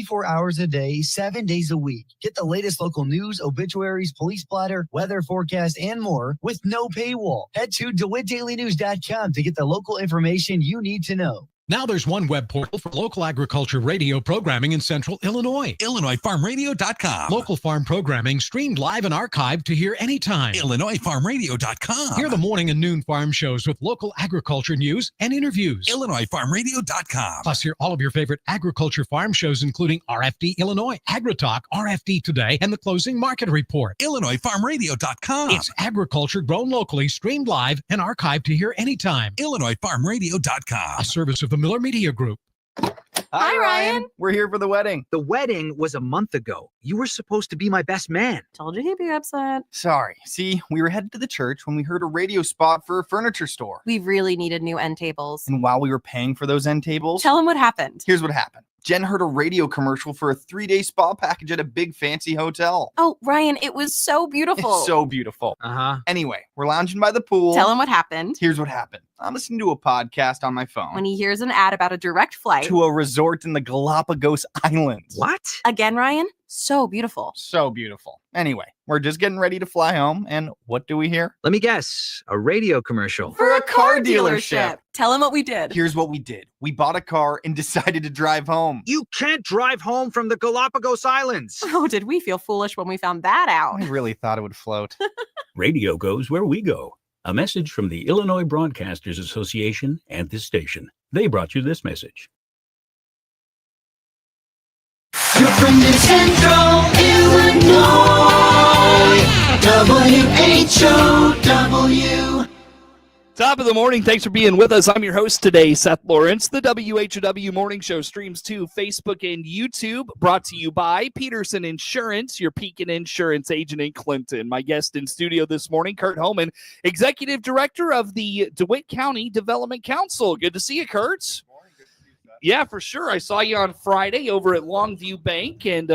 24 hours a day, 7 days a week. Get the latest local news, obituaries, police blotter, weather forecast, and more with no paywall. Head to DeWittDailyNews.com to get the local information you need to know. Now there's one web portal for local agriculture radio programming in Central Illinois. IllinoisFarmRadio.com. Local farm programming streamed live and archived to hear anytime. IllinoisFarmRadio.com. Hear the morning and noon farm shows with local agriculture news and interviews. IllinoisFarmRadio.com. Plus, hear all of your favorite agriculture farm shows, including RFD Illinois, AgriTalk, RFD Today, and the Closing Market Report. IllinoisFarmRadio.com. It's agriculture grown locally, streamed live, and archived to hear anytime. IllinoisFarmRadio.com. A service of the Miller Media Group. Hi, Ryan. We're here for the wedding. The wedding was a month ago. You were supposed to be my best man. Told you he'd be upset. Sorry. See, we were headed to the church when we heard a radio spot for a furniture store. We really needed new end tables. And while we were paying for those end tables... Tell him what happened. Here's what happened. Jen heard a radio commercial for a 3-day spa package at a big fancy hotel. Oh, Ryan, it was so beautiful. It's so beautiful. Uh-huh. Anyway, we're lounging by the pool. Tell him what happened. Here's what happened. I'm listening to a podcast on my phone. When he hears an ad about a direct flight to a resort in the Galapagos Islands. What? Again, Ryan, so beautiful. So beautiful. Anyway, we're just getting ready to fly home, and what do we hear? Let me guess. A radio commercial. For a car dealership. Tell him what we did. Here's what we did. We bought a car and decided to drive home. You can't drive home from the Galapagos Islands. Oh, did we feel foolish when we found that out? I really thought it would float. Radio goes where we go. A message from the Illinois Broadcasters Association and this station. They brought you this message. You're from the Central Illinois, WHOW. Top of the morning. Thanks for being with us. I'm your host today, Seth Lawrence. The WHOW Morning Show streams to Facebook and YouTube, brought to you by Peterson Insurance, your Pekin Insurance agent in Clinton. My guest in studio this morning, Curt Homann, Executive Director of the DeWitt County Development Council. Good to see you, Curt. Yeah, for sure. I saw you on Friday over at Longview Bank, and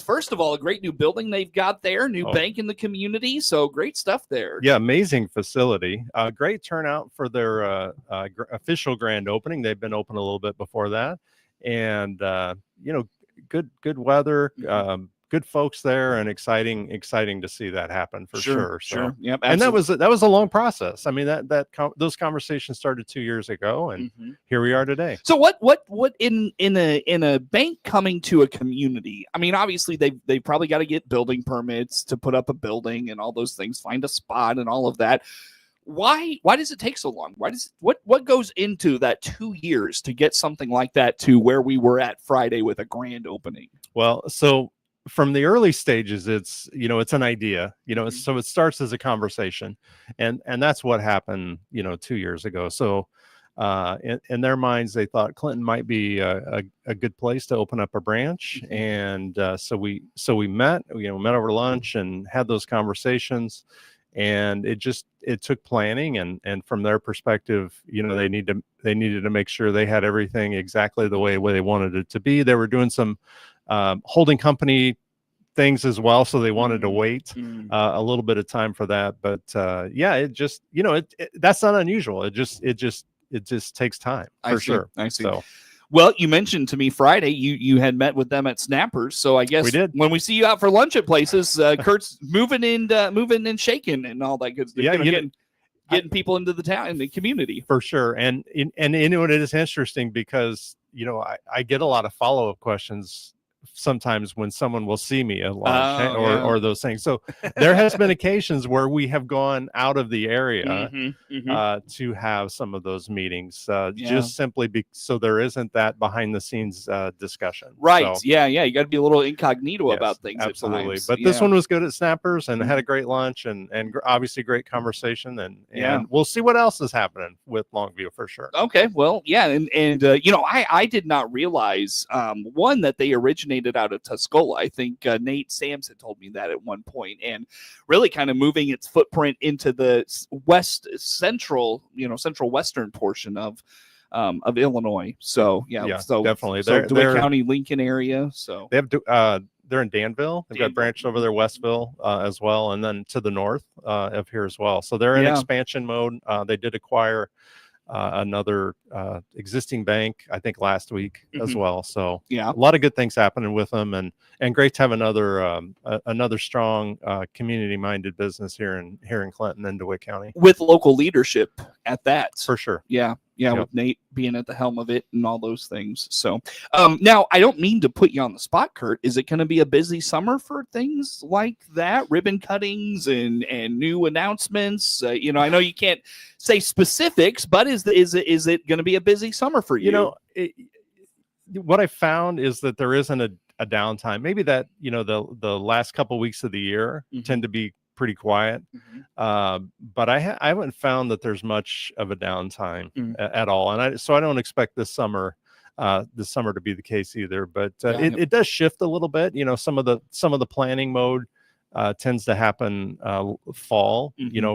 first of all, a great new building they've got there, new bank in the community, so great stuff there. Yeah, amazing facility. Great turnout for their official grand opening. They've been open a little bit before that, and good weather. Good folks there, and exciting to see that happen for sure. Sure. Yep. And that was a long process. I mean, those conversations started 2 years ago, and here we are today. So what in a bank coming to a community? I mean, obviously they probably got to get building permits to put up a building and all those things, find a spot and all of that. Why does it take so long? What goes into that 2 years to get something like that to where we were at Friday with a grand opening? Well, so from the early stages, it's an idea, so it starts as a conversation, and that's what happened 2 years ago. So in their minds, they thought Clinton might be a good place to open up a branch, and so we met over lunch and had those conversations, and it took planning, and from their perspective, they needed to make sure they had everything exactly the way they wanted it to be. They were doing some holding company things as well, so they wanted to wait a little bit of time for that. But it just that's not unusual. It just takes time for sure. I see. So, well, you mentioned to me Friday you had met with them at Snappers, so I guess we did. When we see you out for lunch at places, Curt's moving and shaking and all that good stuff. Yeah, getting people into the town and the community for sure. And it is interesting because I get a lot of follow-up questions sometimes when someone will see me at lunch or those things. So there has been occasions where we have gone out of the area to have some of those meetings, just simply so there isn't that behind the scenes discussion. Right. So, yeah. You got to be a little incognito about things. Absolutely. At times. But this one was good at Snappers, and had a great lunch and obviously great conversation. And we'll see what else is happening with Longview for sure. Okay. Well, yeah. And I did not realize, one, that they originated out of Tuscola. I think Nate Sams had told me that at one point, and really kind of moving its footprint into the central western portion of Illinois. So so definitely. So DeWitt County, Lincoln area. So they have they're in Danville. They've got branched over there, Westville as well, and then to the north of here as well. So they're in expansion mode. They did acquire another existing bank, I think last week as well. So Yeah. a lot of good things happening with them, and great to have another strong community-minded business here in Clinton and DeWitt County with local leadership at that. for sure. Yeah. Yep. With Nate being at the helm of it and all those things. So now I don't mean to put you on the spot, Curt. Is it going to be a busy summer for things like that? Ribbon cuttings and new announcements? I know you can't say specifics, but is it going to be a busy summer for you? What I found is that there isn't a downtime. Maybe that, the last couple weeks of the year tend to be pretty quiet. But I haven't found that there's much of a downtime at all. And so I don't expect this summer to be the case either, but it does shift a little bit. Some of the planning mode tends to happen fall,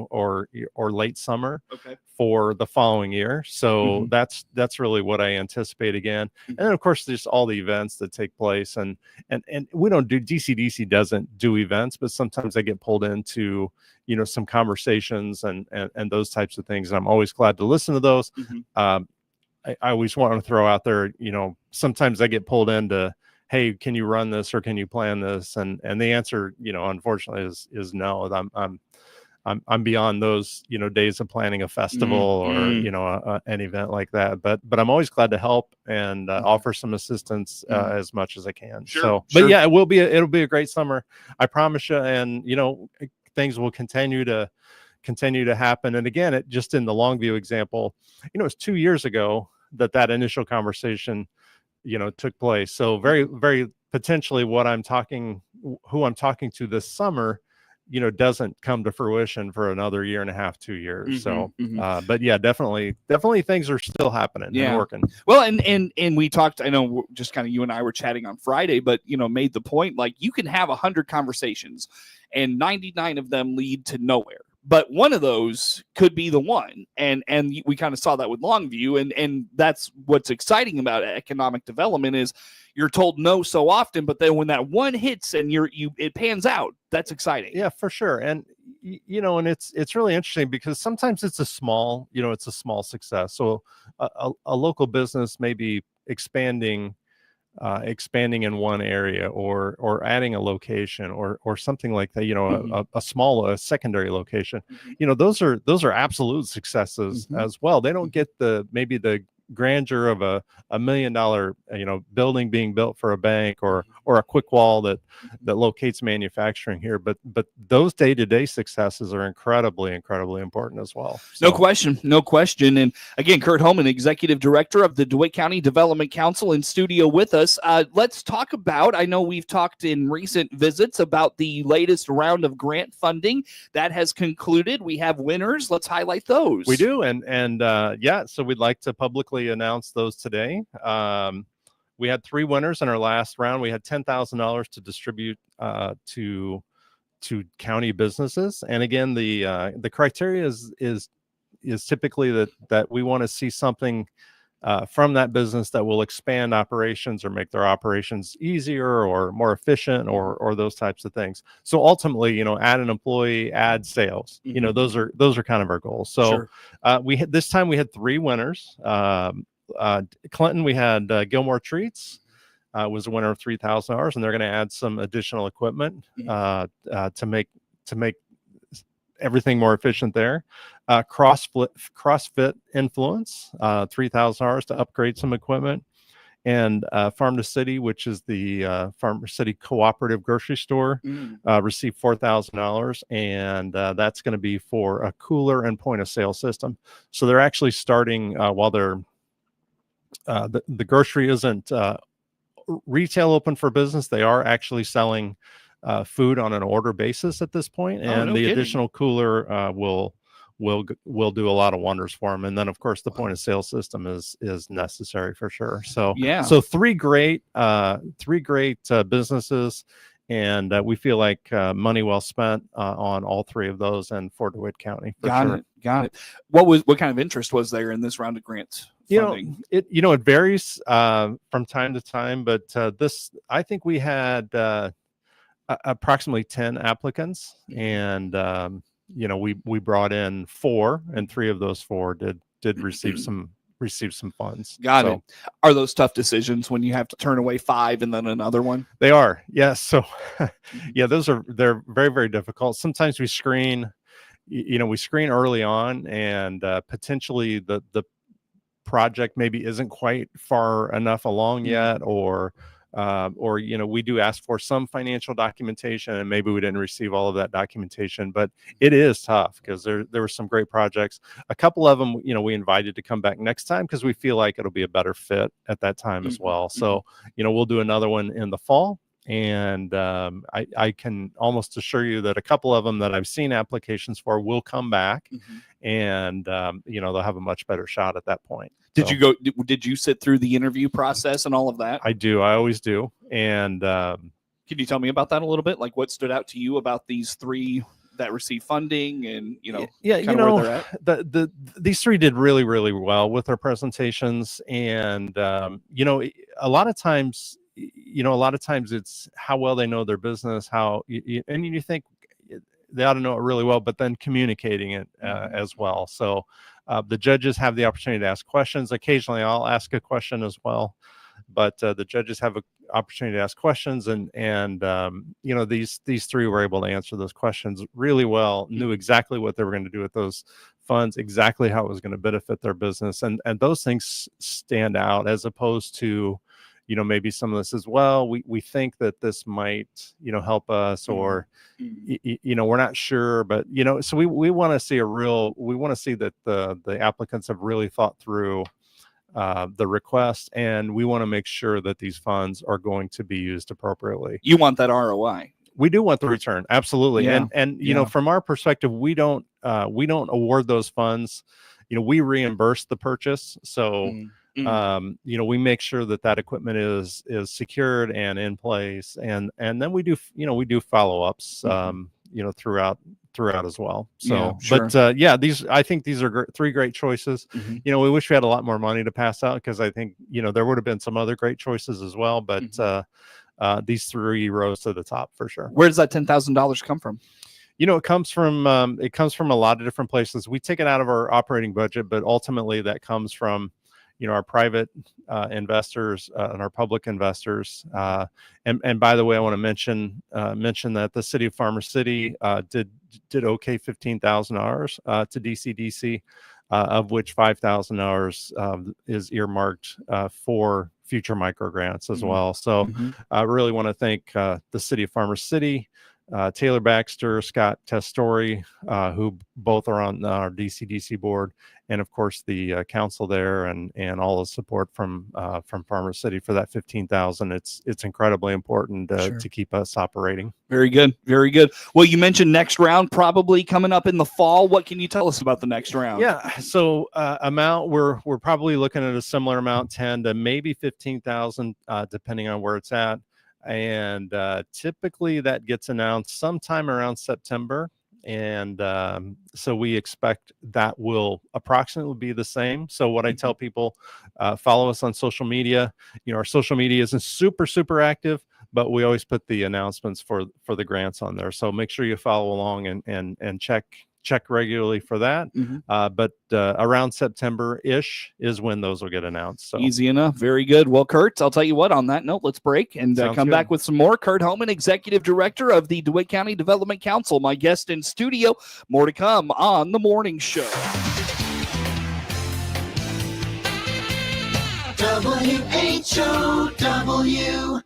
or late summer for the following year. So that's really what I anticipate again. And then of course there's all the events that take place, and we don't do DCDC doesn't do events, but sometimes I get pulled into some conversations and those types of things. And I'm always glad to listen to those. I always want to throw out there, sometimes I get pulled into, hey, can you run this or can you plan this? And the answer, unfortunately is no. I'm beyond those, days of planning a festival or, an event like that. But I'm always glad to help and offer some assistance as much as I can. But yeah, it'll be a great summer. I promise you. And, things will continue to happen. And again, just in the Longview example, it's 2 years ago that initial conversation took place. So very, very potentially who I'm talking to this summer, doesn't come to fruition for another year and a half, 2 years. But yeah, definitely things are still happening and working. Well, and we talked, I know just kind of you and I were chatting on Friday, but made the point, like you can have 100 conversations and 99 of them lead to nowhere. But one of those could be the one. And we kind of saw that with Longview. And that's what's exciting about economic development is you're told no so often, but then when that one hits and it pans out, that's exciting. Yeah, for sure. And and it's really interesting because sometimes it's a small success. So a local business may be expanding in one area or adding a location or something like that, a secondary location, those are absolute successes as well. They don't get maybe the grandeur of a $1 million building being built for a bank or a quick wall that locates manufacturing here, but those day-to-day successes are incredibly important as well. So. No question. And again, Curt Homann, Executive Director of the DeWitt County Development Council, in studio with us. Let's talk about, I know we've talked in recent visits about the latest round of grant funding that has concluded. We have winners. Let's highlight those. We do. And so we'd like to publicly announce those today. We had 3 winners in our last round. We had $10,000 to distribute to county businesses. And again, the criteria is typically that we want to see something from that business that will expand operations or make their operations easier or more efficient or those types of things. So ultimately, add an employee, add sales. Those are kind of our goals. So this time we had 3 winners. Clinton, we had Gilmore Treats was a winner of $3,000, and they're going to add some additional equipment to make everything more efficient there. CrossFit Influence, $3,000 to upgrade some equipment. And Farm to City, which is the Farm to City cooperative grocery store, received $4,000, and that's going to be for a cooler and point of sale system. So they're actually starting while they're the grocery isn't retail open for business. They are actually selling food on an order basis at this point, and the additional cooler will do a lot of wonders for them. And then of course the point of sale system is necessary for sure. So so three great businesses, and we feel like money well spent on all 3 of those and for DeWitt County. Got it. What kind of interest was there in this round of grants funding? It varies from time to time, but I think we had approximately 10 applicants, and we brought in 4, and 3 of those 4 receive some funds. Got it. Are those tough decisions when you have to turn away 5 and then another one? They are. Yes. So yeah, they're very, very difficult. Sometimes we screen early on, and potentially the project maybe isn't quite far enough along yet, or we do ask for some financial documentation, and maybe we didn't receive all of that documentation. But it is tough because there were some great projects. A couple of them, we invited to come back next time because we feel like it'll be a better fit at that time as well. So we'll do another one in the fall. And I can almost assure you that a couple of them that I've seen applications for will come back, and they'll have a much better shot at that point. Did you sit through the interview process and all of that? I do. I always do. And can you tell me about that a little bit? Like, what stood out to you about these 3 that receive funding, and where they're at? These 3 did really, really well with their presentations, and a lot of times it's how well they know their business, and you think they ought to know it really well, but then communicating it as well. So the judges have the opportunity to ask questions. Occasionally I'll ask a question as well, but the judges have an opportunity to ask questions, and these 3 were able to answer those questions really well, knew exactly what they were going to do with those funds, exactly how it was going to benefit their business, and those things stand out, as opposed to maybe some of this as well. We think that this might, help us, or, we're not sure, but, so we want to see that the applicants have really thought through the request, and we want to make sure that these funds are going to be used appropriately. You want that ROI. We do want the return. Absolutely. Yeah. And from our perspective, we don't award those funds. We reimburse the purchase. So, we make sure that equipment is secured and in place, and then we do follow-ups, throughout as well. So, sure. But I think these are 3 great choices. We wish we had a lot more money to pass out, because I think, there would have been some other great choices as well, but these 3 rose to the top for sure. Where does that $10,000 come from? It comes from a lot of different places. We take it out of our operating budget, but ultimately that comes from our private investors and our public investors. And by the way, I want to mention that the city of Farmer City did okay $15,000 to DCDC, of which $5,000 is earmarked for future micro grants as well. So I really want to thank the city of Farmer City, Taylor Baxter, Scott Testori, who both are on our DCDC board, and of course the council there, and all the support from Farmer City for that $15,000. It's incredibly important to keep us operating. Very good, very good. Well, you mentioned next round probably coming up in the fall. What can you tell us about the next round? Yeah, so amount we're probably looking at a similar amount, 10 to maybe 15,000, depending on where it's at. And typically that gets announced sometime around September. And so we expect that will approximately be the same. So what I tell people, follow us on social media. Our social media isn't super active, but we always put the announcements for the grants on there. So make sure you follow along and check regularly for that. But around September-ish is when those will get announced. So easy enough. Very good. Well, Curt, I'll tell you what, on that note, let's break and come back with some more. Curt Homann, Executive Director of the DeWitt County Development Council, my guest in studio. More to come on The Morning Show. WHOW.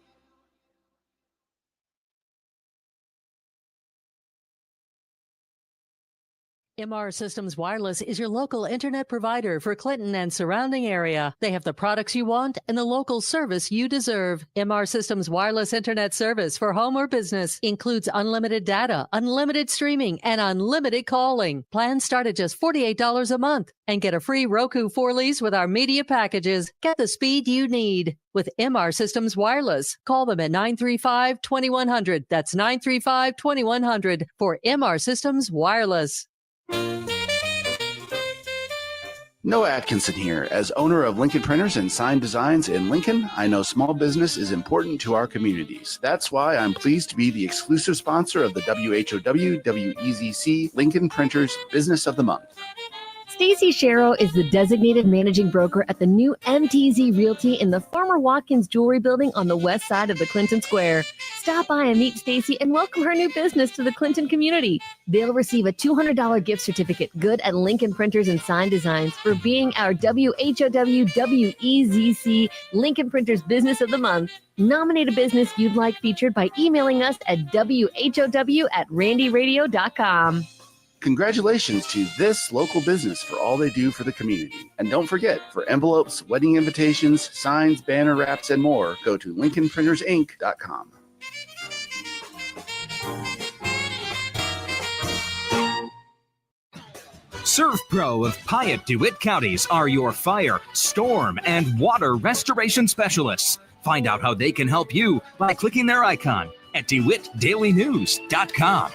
MR Systems Wireless is your local internet provider for Clinton and surrounding area. They have the products you want and the local service you deserve. MR Systems Wireless Internet service for home or business includes unlimited data, unlimited streaming, and unlimited calling. Plans start at just $48 a month. And get a free Roku 4 lease with our media packages. Get the speed you need with MR Systems Wireless. Call them at 935-2100. That's 935-2100 for MR Systems Wireless. Noah Atkinson here. As owner of Lincoln Printers and Sign Designs in Lincoln, I know small business is important to our communities. That's why I'm pleased to be the exclusive sponsor of the WHOW WEZC Lincoln Printers Business of the Month. Stacy Sharrow is the designated managing broker at the new MTZ Realty in the former Watkins Jewelry Building on the west side of the Clinton Square. Stop by and meet Stacy and welcome her new business to the Clinton community. They'll receive a $200 gift certificate good at Lincoln Printers and Sign Designs for being our WHOW WEZC Lincoln Printers Business of the Month. Nominate a business you'd like featured by emailing us at whow@randyradio.com. Congratulations to this local business for all they do for the community. And don't forget, for envelopes, wedding invitations, signs, banner wraps, and more, go to LincolnPrintersInc.com. Surf Pro of Piatt, DeWitt counties are your fire, storm, and water restoration specialists. Find out how they can help you by clicking their icon at DeWittDailyNews.com.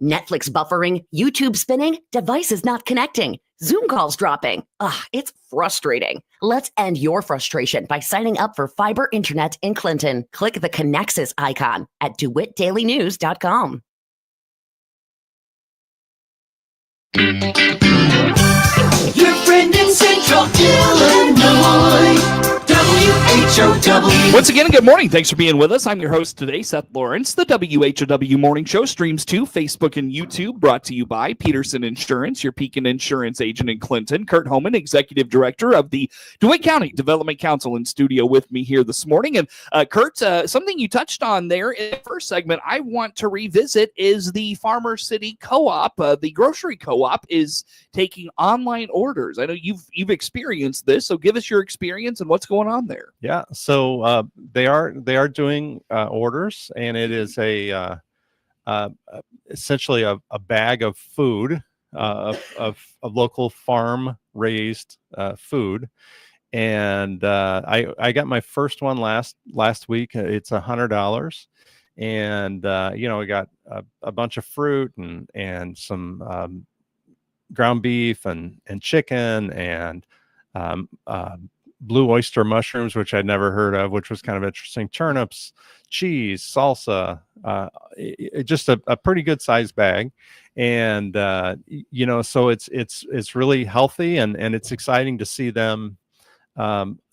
Netflix buffering, YouTube spinning, devices not connecting, Zoom calls dropping. It's frustrating. Let's end your frustration by signing up for fiber internet in Clinton. Click the Connexus icon at DeWittDailyNews.com. Your friend in Central Illinois, WHOW. Once again, good morning. Thanks for being with us. I'm your host today, Seth Lawrence. The WHOW Morning Show streams to Facebook and YouTube, brought to you by Peterson Insurance, your Pekin Insurance agent in Clinton. Curt Homann, Executive Director of the DeWitt County Development Council, in studio with me here this morning. And Curt, something you touched on there in the first segment I want to revisit is the Farmer City Co-op. The grocery co-op is taking online orders. I know you've experienced this, so give us your experience and what's going on there. Yeah, so they are doing orders, and it is essentially a bag of food, of local farm raised food, and I got my first one last week. It's $100, and we got a bunch of fruit and some ground beef and chicken and blue oyster mushrooms, which I'd never heard of, which was kind of interesting. Turnips, cheese, salsa, just a pretty good sized bag. And, so it's really healthy, and it's exciting to see them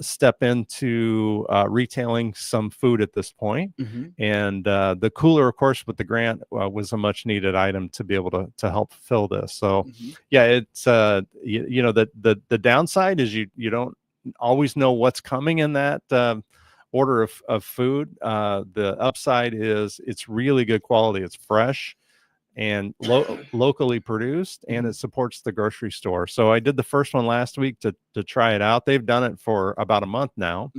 step into retailing some food at this point. And the cooler, of course, with the grant was a much needed item to be able to help fill this. So yeah, it's the downside is you don't always know what's coming in that order of food. The upside is it's really good quality. It's fresh and locally produced, and it supports the grocery store. So I did the first one last week to try it out. They've done it for about a month now.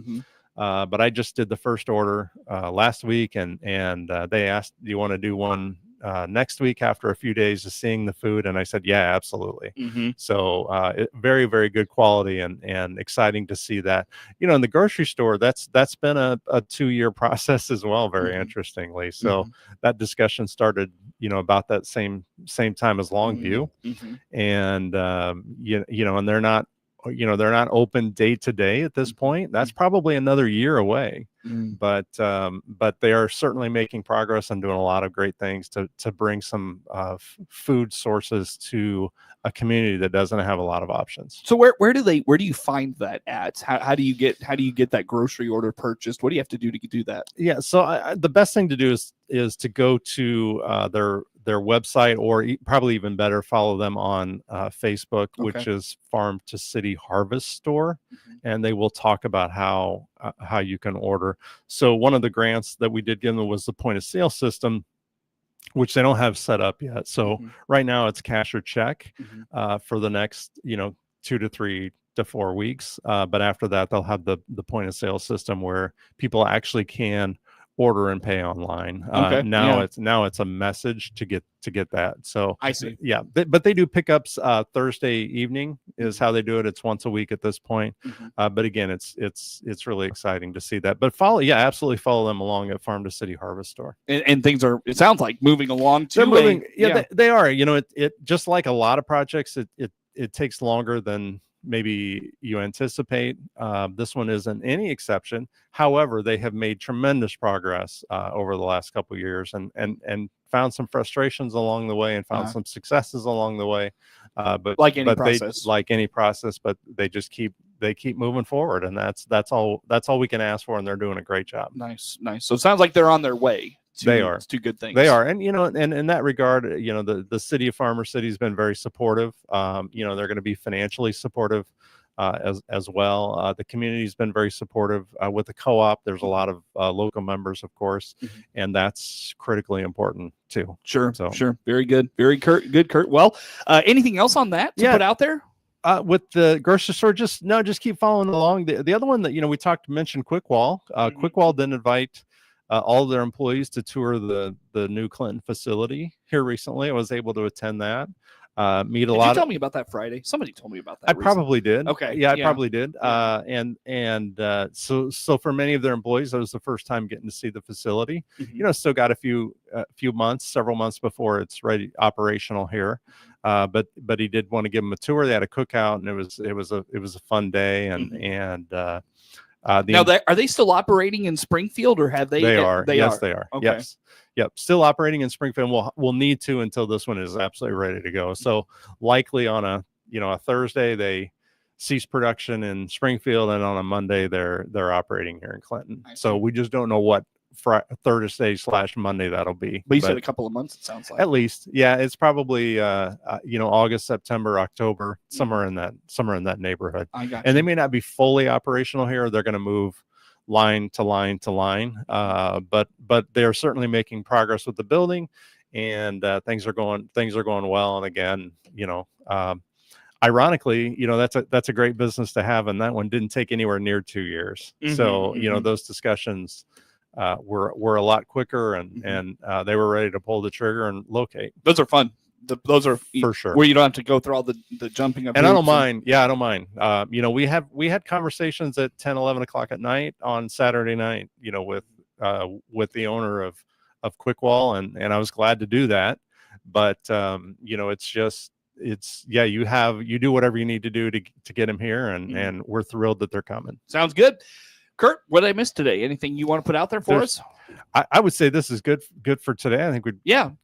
But I just did the first order last week, and they asked, do you want to do one next week after a few days of seeing the food? And I said, yeah, absolutely. So very, very good quality, and exciting to see that. In the grocery store, that's been a 2-year process as well, very interestingly. So that discussion started, about that same time as Longview. And and they're not open day to day at this point. That's probably another year away. But they are certainly making progress and doing a lot of great things to bring some food sources to a community that doesn't have a lot of options. So where do you find that at? How do you get that grocery order purchased? What do you have to do to do that? Yeah, so the best thing to do is to go to their website, or probably even better, follow them on Facebook, which is Farm to City Harvest Store, and they will talk about how you can order. So one of the grants that we did give them was the point of sale system, which they don't have set up yet. So right now it's cash or check for the next 2 to 3 to 4 weeks. But after that, they'll have the point of sale system where people actually can order and pay online. Now it's a message to get that. So I see. Yeah, but they do pickups Thursday evening is how they do it. It's once a week at this point. But again, it's really exciting to see that. But absolutely follow them along at Farm to City Harvest Store. And things are, it sounds like, moving along too. They're moving. They are. It just like a lot of projects, it takes longer than maybe you anticipate. This one isn't any exception. However, they have made tremendous progress over the last couple of years, and found some frustrations along the way, and found some successes along the way. But like any process, but they just keep moving forward, and that's all we can ask for, and they're doing a great job. Nice. So it sounds like they're on their way. They are to good things. They are, and and in that regard, the city of Farmer City has been very supportive. They're going to be financially supportive as well. The community's been very supportive with the co-op. There's a lot of local members, of course, and that's critically important too. Sure. Very good. Very good, Curt. Well, anything else on that to put out there? With the grocery store, just keep following along. The other one that we mentioned Quickwall. Quickwall didn't invite all of their employees to tour the new Clinton facility here recently. I was able to attend that. Did you tell me about that Friday? Somebody told me about that. I probably did. Okay. Yeah, I probably did. So for many of their employees, that was the first time getting to see the facility. Still got a few months, several months before it's ready operational here. But he did want to give them a tour. They had a cookout, and it was a fun day. Now, are they still operating in Springfield, or have they? They are. Yes, they are. Okay. Yep. Still operating in Springfield. We'll need to until this one is absolutely ready to go. So likely on a Thursday they cease production in Springfield, and on a Monday they're operating here in Clinton. So we just don't know what Thursday/Monday that'll be. But you said a couple of months, it sounds like. At least, yeah. It's probably August, September, October, somewhere in that neighborhood. I got you. And they may not be fully operational here. They're going to move line to line to line, but they're certainly making progress with the building, and things are going well. And again, ironically, that's a great business to have, and that one didn't take anywhere near 2 years. So those discussions were a lot quicker, and they were ready to pull the trigger and locate. Those are fun. Those are for sure, where you don't have to go through all the jumping up. And I don't mind. Yeah, I don't mind. We had conversations at 10, 11 o'clock at night on Saturday night, with the owner of Quickwall, and I was glad to do that. But you do whatever you need to do to get him here, and we're thrilled that they're coming. Sounds good. Curt, what did I miss today? Anything you want to put out there for us? I would say this is good for today. I think we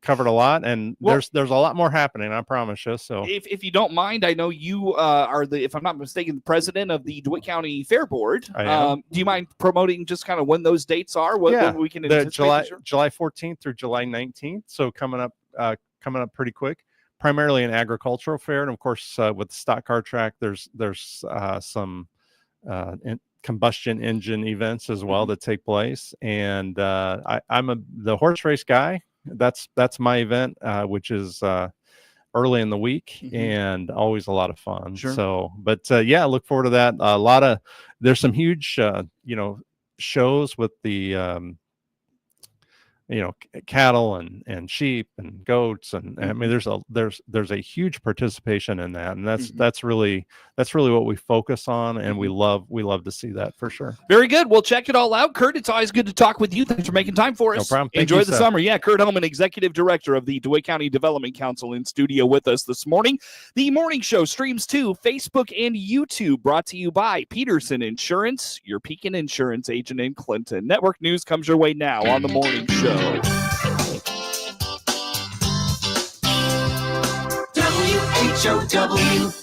covered a lot, and there's a lot more happening, I promise you. So if you don't mind, I know you are if I'm not mistaken, the president of the DeWitt County Fair Board. I am. Do you mind promoting just kind of when those dates are? When we can July 14th through July 19th. So coming up pretty quick. Primarily an agricultural fair, and of course with the stock car track, there's some combustion engine events as well that take place. And I'm the horse race guy. That's my event, which is early in the week, and always a lot of fun. Sure. So, but look forward to that. There's some huge shows with the cattle and sheep and goats, and I mean there's a huge participation in that, and that's really what we focus on, and we love to see that for sure. Very good. We'll check it all out. Curt, it's always good to talk with you. Thanks for making time for us. No problem. Enjoy the summer. Yeah, Curt Homann, Executive Director of the DeWitt County Development Council, in studio with us this morning. The morning show streams to Facebook and YouTube, brought to you by Peterson Insurance, your Pekin Insurance agent in Clinton. Network news comes your way now on the morning show. WHOW.